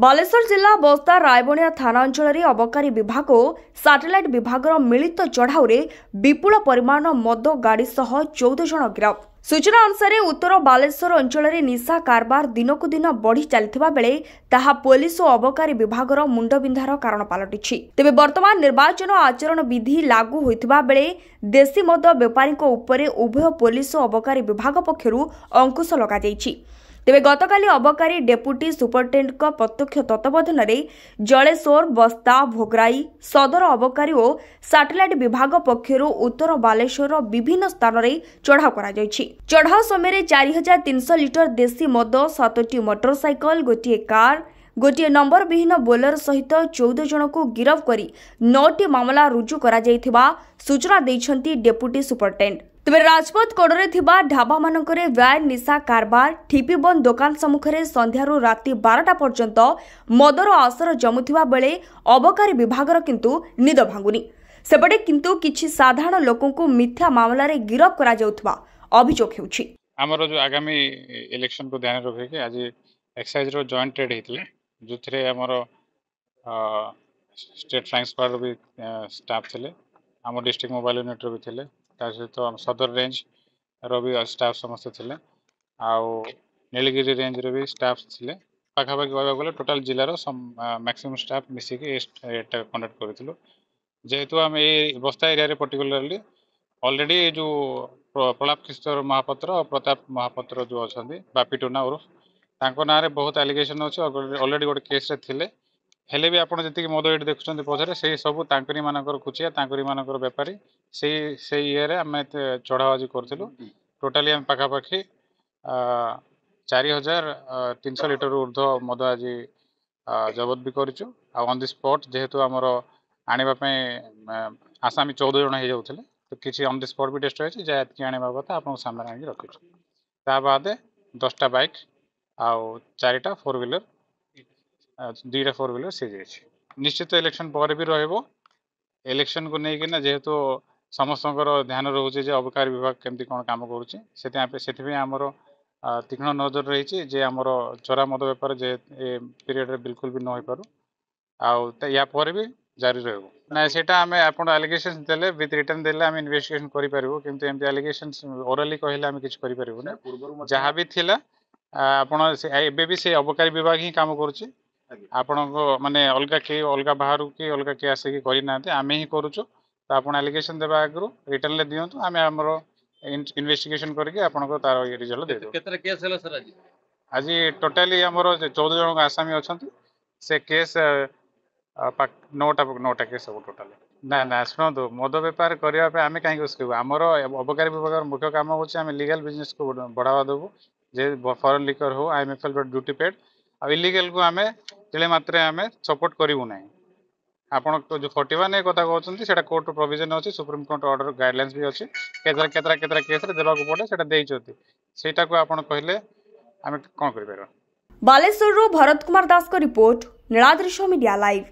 बालेश्वर जिला बस्ता रायबणिया थाना अंचल अबकारी विभाग और सैटेलाइट विभाग मिलित चढ़ाऊ विपुल परिमाण मद गाड़ी सह 14 जन गिरफ। सूचना अनुसार उत्तर बालेश्वर अंचल निशा कारबार दिनकू दिन बढ़ी चलता बेले ताहा पुलिस और अबकारी विभाग मुंडबिंधार कारण पलटि। तेबे वर्तमान निर्वाचन आचरण विधि लागू होइतिबा बेले देशी मद बेपारी उपरे उभय पुलिस और अबकारी विभाग पक्षरु अंकुश लगा जाइछि। तेबे गतकाली अबकारी डेपुटी सुपरिटेडेंट प्रत्यक्ष तत्वावधान में जलेश्वर बस्ता भोगराई सदर अबकारी और सैटेलाइट विभाग पक्षर उत्तर बालेश्वर विभिन्न स्थान में चढ़ाऊ करा जाइछि। चढ़ाऊ समय 4300 लिटर देशी मद 7टी मोटरसाइकल गोटे कार गोटे नंबर विहीन बोलेरो सहित 14 जन को गिरफ्त करी 9टी मामला रुजु करा जाइथिबा सूचना दैछंती डेपुटी सुपरिटेडेंट। तेबे राजपथ कड़े ढाबा मानकरे व्यान निशा कारबार ठिपीबंद दुकान सम्मुखें संध्यारू राति 12टा पर्यंत मदर आसर जमुथिबा बेले अबकारी विभागर किंतु निद भांगुनी। सेपटे किंतु किछि साधारण लोकों को मिथ्या मामला रे गिरफ करा जाउथबा अभियोग हेउछि। हमरो जो आगामी इलेक्शन को ध्यान रखे कि आज एक्साइज रो जॉइंट ट्रेड हेतिले जोथरे हमरो स्टेट फ्लाइंग स्क्वाड भी स्टाफ थिले हमर डिस्ट्रिक्ट मोबाइल यूनिट रो भी थिले सहित सदर रेंज री स्टाफ समस्त थे नीलगिरी रेंज भी स्टाफ थे पाखापाखि कह गले टोटाल जिलार मैक्सिमम स्टाफ मिसिकी कंडक्ट करूँ जेहेतु आम ये बस्ता एरिया पर्टिकुलरली ऑलरेडी जो प्रलाप किशोर महापात्र और प्रताप महापात्र जो अच्छा बापी टोना उर्फ तांको ना बहुत एलिगेशन अच्छे ऑलरेडी गोटे केस थे हेले भी आपड़ जी मद ये देखुं पछरे से सब तांकरी मानकर कुचिया तांकरी मानकर बेपारी से ये आम चढ़ाऊ आज करूँ टोटाली आम पाखापाखि 4300 लिटर ऊर्ध्व मद आज जबत भी करूँ ऑन दि स्पॉट जेहेतु आमर आने आसामी 14 जन हो जाते तो किसी ऑन दि स्पॉट भी टेस्ट होती जहाँ आने कथा आप सामने आगे रखीचु ता बाद 10टा बाइक आउ 4टा 4 व्हीलर 2टा 4 व्हीलर सी जाइए। निश्चित इलेक्शन पर भी रहिबो इलेक्शन को लेकिन जेहेतु समस्त ध्यान रोचे अबकारी विभाग केमती कौन काम करुँचे आमर तीक्ष्ण नजर रही जे आमर चोरा मद बेपार जे पीरियड बिल्कुल भी न हो पारू या पर भी जारी रहिबो ना सेटा आमे आपण एलिगेशन देले विथ रिटर्न देले आमे इन्वेस्टिगेशन करि परिबो किंतु एमती एलिगेशन ओरली कहले आमे किछ करि परिबो ना जहाँ भी थिला आपण एबे भी से अबकारी विभाग ही काम करूची आपण माने अलग बाहर कि अलग किए आसिक करना आम ही करुचु तो आप एलिगेशन देवा आगु रिटर्न ले दिंतु आम आमर इन्वेस्टिगेशन करके तार रिजल्ट दे आज टोटाली आमर 14 जन आसामी अच्छा से केस 9टा केस सब टोटाली ना ना शुणु मद बेपार करने आम कहीं उसकू आमर अबकारी विभाग मुख्य काम होम लीगल बिजनेस को बढ़ावा देवु जे फॉरेन लिकर हो IMFL ड्यूटी पेड आ इलीगल को आम तेले मात्रे आम सपोर्ट करूँ ना आपण जो 41 कथा कहते हैं कोर्ट प्रोविजन अच्छी सुप्रीम कोर्ट ऑर्डर गाइडलाइंस भी अच्छी केतरा केस देवाक पड़े से कहले आम कौन कर। बालेश्वर भरत कुमार दास को रिपोर्ट नीलाद्रि मीडिया लाइव।